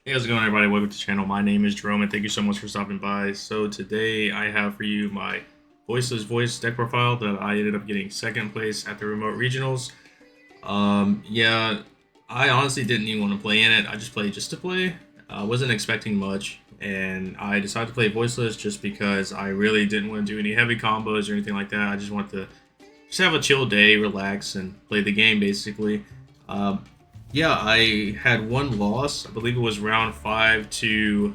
Hey, how's it going, everybody? Welcome to the channel. My name is Jerome, and thank you so much for stopping by. So today I have for you my voiceless voice deck profile that I ended up getting second place at the remote regionals. Yeah, I honestly didn't even want to play in it. I just played just to play. I wasn't expecting much, and I decided to play voiceless just because I really didn't want to do any heavy combos or anything like that. I just want to just have a chill day, relax, and play the game basically. Um, yeah, I had one loss. I believe it was round five to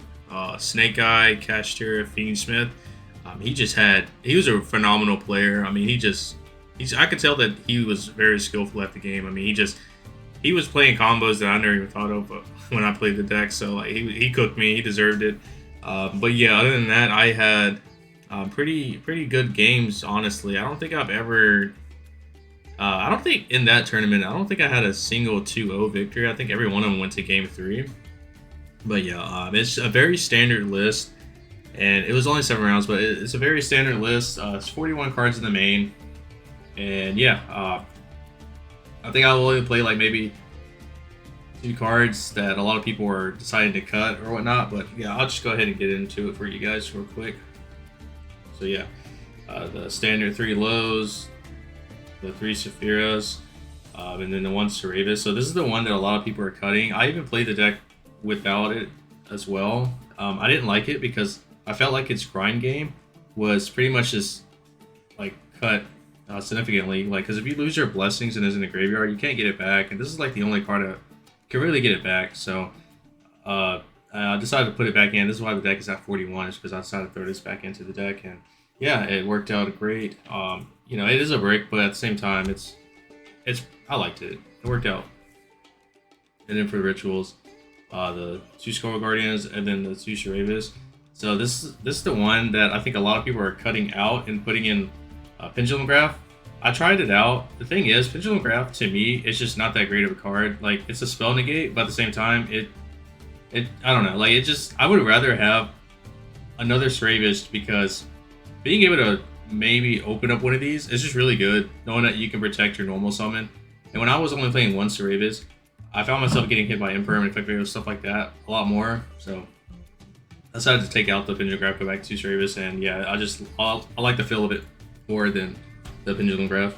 Snake Eye, Castor, Fiend Smith. He was a phenomenal player. I mean, I could tell that he was very skillful at the game. I mean, he was playing combos that I never even thought of when I played the deck. So like, he cooked me. He deserved it. But yeah, other than that, I had pretty good games. Honestly, I don't think in that tournament, I don't think I had a single 2-0 victory. I think every one of them went to game three. But yeah, it's a very standard list, and it was only 7 rounds, but it's a very standard list. It's 41 cards in the main, and yeah, I think I'll only play like maybe two cards that a lot of people are deciding to cut or whatnot. But yeah, I'll just go ahead and get into it for you guys real quick. So yeah, the standard three lows, the three Sephiras, and then the one Cerevis. So this is the one that a lot of people are cutting. I even played the deck without it as well. I didn't like it because I felt like its grind game was pretty much just like cut significantly. Like, because if you lose your blessings and is in the graveyard, you can't get it back. And this is like the only card that can really get it back. So I decided to put it back in. This is why the deck is at 41, is because I decided to throw this back into the deck, and yeah, it worked out great. It is a brick, but at the same time, it's I liked it. It worked out. And then for the rituals, the two Skull Guardians and then the two Shuravis. So this is the one that I think a lot of people are cutting out and putting in Pendulum Graph. I tried it out. The thing is, Pendulum Graph to me is just not that great of a card. Like, it's a spell negate, but at the same time, it I don't know. Like, I would rather have another Shuravis, because being able to maybe open up one of these is just really good, knowing that you can protect your normal summon. And when I was only playing one Cerevis, I found myself getting hit by Imperm and stuff like that a lot more. So I decided to take out the Pendulum Graph, go back to Cerevis, and yeah, I like the feel of it more than the Pendulum Graph.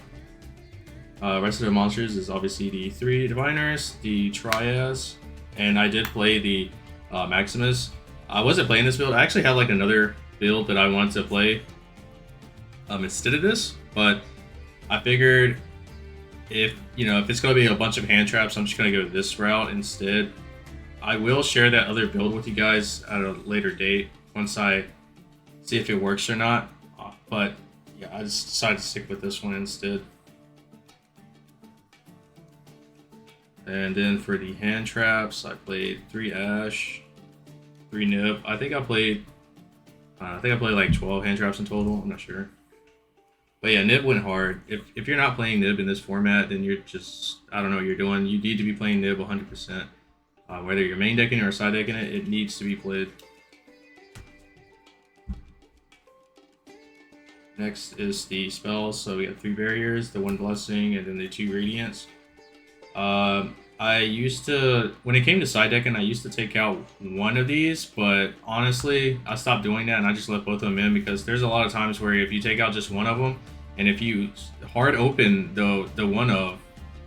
Rest of the monsters is obviously the three Diviners, the Trias, and I did play the Maximus. I wasn't playing this build. I actually had like another build that I wanted to play instead of this, but I figured if it's going to be a bunch of hand traps, I'm just going to go this route instead. I will share that other build with you guys at a later date once I see if it works or not. But yeah, I just decided to stick with this one instead. And then for the hand traps, I played 3 Ash, 3 Nib. I think I played like 12 hand traps in total. I'm not sure. But yeah, Nib went hard. If you're not playing Nib in this format, then you're just, I don't know what you're doing. You need to be playing Nib 100%. Whether you're main decking or side decking it, it needs to be played. Next is the spells. So we got 3 barriers, the 1 blessing, and then the 2 radiance. I used to, when it came to side decking, I used to take out one of these, but honestly, I stopped doing that and I just let both of them in, because there's a lot of times where if you take out just one of them, and if you hard open the one of,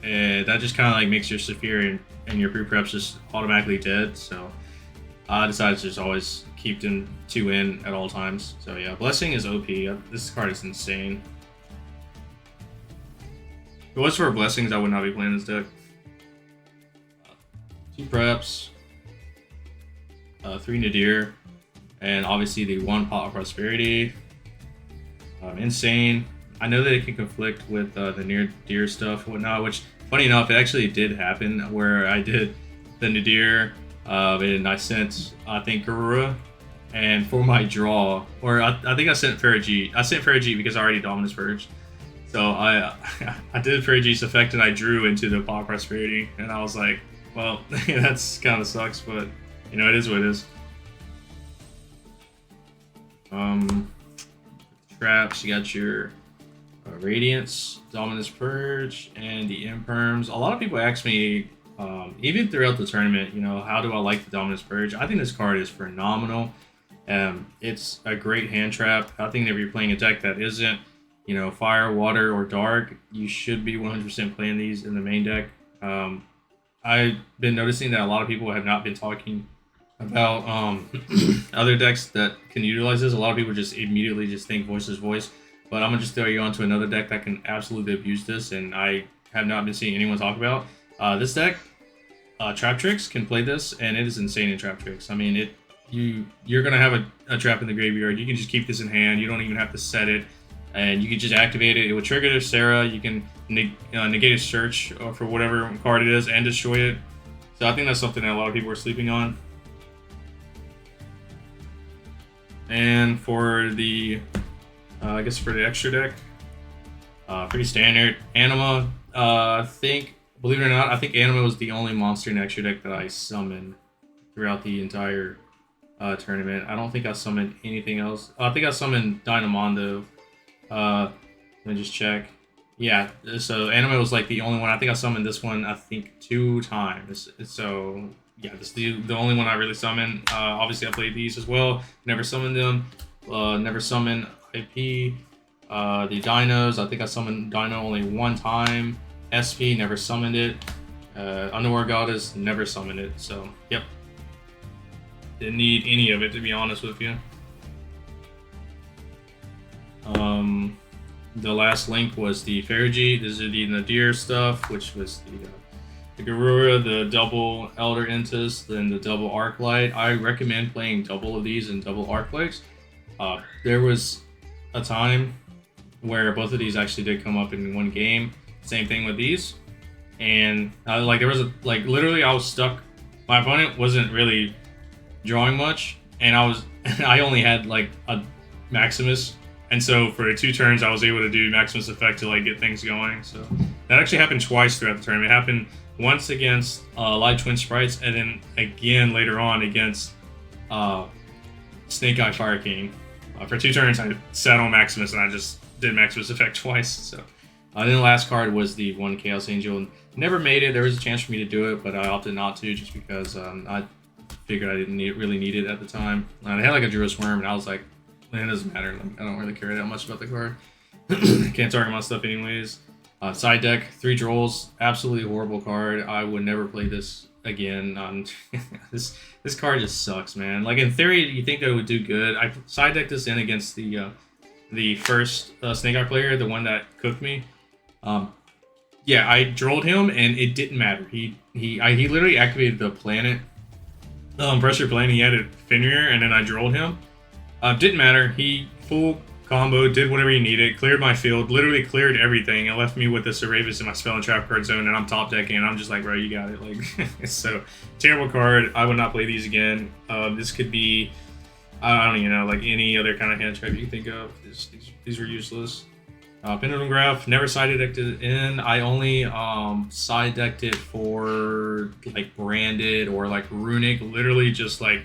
that just kind of like makes your Saphir and your pre-preps just automatically dead. So I decided to just always keep them 2 in at all times. So yeah, Blessing is OP. This card is insane. If it was for Blessings, I would not be playing this deck. 2 preps, 3 Nadir, and obviously the 1 Pot of Prosperity. Insane. I know that it can conflict with the Nadir stuff and whatnot, which, funny enough, it actually did happen where I did the Nadir, and I sent, I think, Garura, and for my draw, or I think I sent Ferrojeet. I sent Ferrojeet because I already Dominus Purged. So I did Ferrojeet's effect and I drew into the Pot of Prosperity, and I was like, well, that's kind of sucks, but it is what it is. Traps, you got your Radiance, Dominus Purge, and the Imperms. A lot of people ask me Even throughout the tournament, you know, how do I like the Dominus Purge? I think this card is phenomenal. It's a great hand trap. I think if you're playing a deck that isn't, you know, fire, water, or dark, you should be 100% playing these in the main deck. I've been noticing that a lot of people have not been talking about other decks that can utilize this. A lot of people just immediately just think voiceless voice, but I'm gonna just throw you onto another deck that can absolutely abuse this, and I have not been seeing anyone talk about this deck. Trap Tricks can play this, and it is insane in Trap Tricks. I mean, you're gonna have a trap in the graveyard. You can just keep this in hand. You don't even have to set it, and you can just activate it. It will trigger the Sarah. You can negate a search for whatever card it is and destroy it. So I think that's something that a lot of people are sleeping on. And for the, I guess for the extra deck, pretty standard. Anima, I think, believe it or not, I think Anima was the only monster in the extra deck that I summoned throughout the entire tournament. I don't think I summoned anything else. I think I summoned Dynamondo. Let me just check. Yeah, so Anima was like the only one. I think I summoned this one, I think, 2 times. So yeah, this is the only one I really summoned. Obviously, I played these as well. Never summoned them. Never summoned IP. The Dinos, I think I summoned Dino only 1 time. SP, never summoned it. Underworld Goddess, never summoned it. So, yep. Didn't need any of it, to be honest with you. The last link was the Fergie. This is the Nadir stuff, which was the Garura, the double Elder Intus, then the double Arclight. I recommend playing double of these and double Arclights. There was a time where both of these actually did come up in one game. Same thing with these. And like there was literally I was stuck. My opponent wasn't really drawing much, and I only had like a Maximus. And so for 2 turns, I was able to do Maximus effect to like get things going. So that actually happened twice throughout the tournament. It happened once against Live Twin Sprites, and then again later on against Snake Eye Fire King. For 2 turns, I sat on Maximus, and I just did Maximus effect twice. So then the last card was the 1 Chaos Angel. Never made it. There was a chance for me to do it, but I opted not to just because I figured I didn't really need it at the time. I had like a Druid's Worm, and I was like, man, it doesn't matter. Like, I don't really care that much about the card. Can't target my stuff anyways. Side deck, 3 Drolls, absolutely horrible card. I would never play this again. This card just sucks, man. Like in theory, you think that it would do good. I side decked this in against the first Snake Eye player, the one that cooked me. Yeah, I drolled him, and it didn't matter. He literally activated the planet, pressure plane. He added Fenrir, and then I drolled him. Didn't matter. He full combo, did whatever he needed, cleared my field, literally cleared everything, and left me with the Serapis in my spell and trap card zone, and I'm top decking, and I'm just like, bro, you got it. Like, it's so terrible card. I would not play these again. This could be, I don't even know, like any other kind of hand trap you can think of. These were useless. Pendulum Graph, never side decked it in. I only side decked it for like Branded or like Runic, literally just like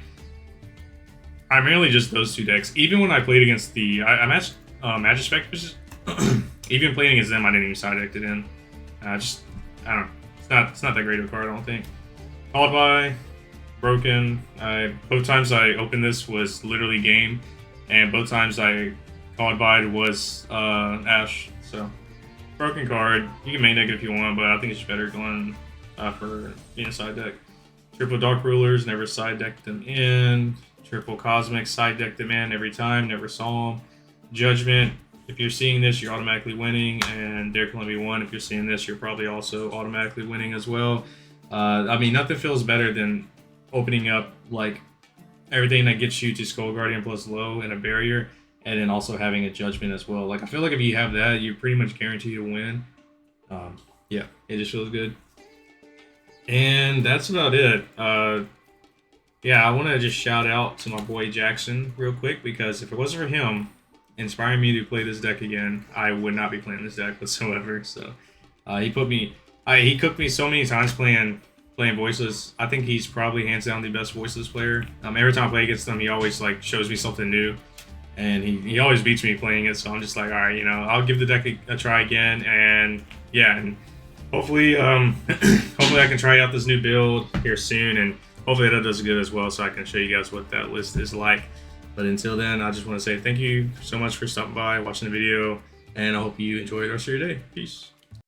primarily just those 2 decks. Even when I played against the I matched Magic Spectres, even playing against them, I didn't even side deck it in. I don't know. It's not that great of a card, I don't think. Called by, broken. Both times I opened this was literally game, and both times I called by was Ash. So broken card. You can main deck it if you want, but I think it's better going for being a side deck. Triple Dark Rulers, never side decked them in. Triple Cosmic, side decked them in every time, never saw them. Judgment, if you're seeing this, you're automatically winning, and there can only be one. If you're seeing this, you're probably also automatically winning as well. I mean, nothing feels better than opening up like everything that gets you to Skull Guardian plus low and a barrier, and then also having a Judgment as well. Like, I feel like if you have that, you're pretty much guaranteed to win. Yeah, it just feels good. And that's about it. Yeah, I want to just shout out to my boy Jackson real quick, because if it wasn't for him inspiring me to play this deck again, I would not be playing this deck whatsoever. So he cooked me so many times playing voiceless. I think he's probably hands down the best voiceless player. Every time I play against him, he always like shows me something new, and he always beats me playing it. So I'm just like, all right, you know, I'll give the deck a try again. And yeah, and hopefully, hopefully I can try out this new build here soon, and hopefully that does good as well, so I can show you guys what that list is like. But until then, I just want to say thank you so much for stopping by, watching the video, and I hope you enjoy the rest of your day. Peace.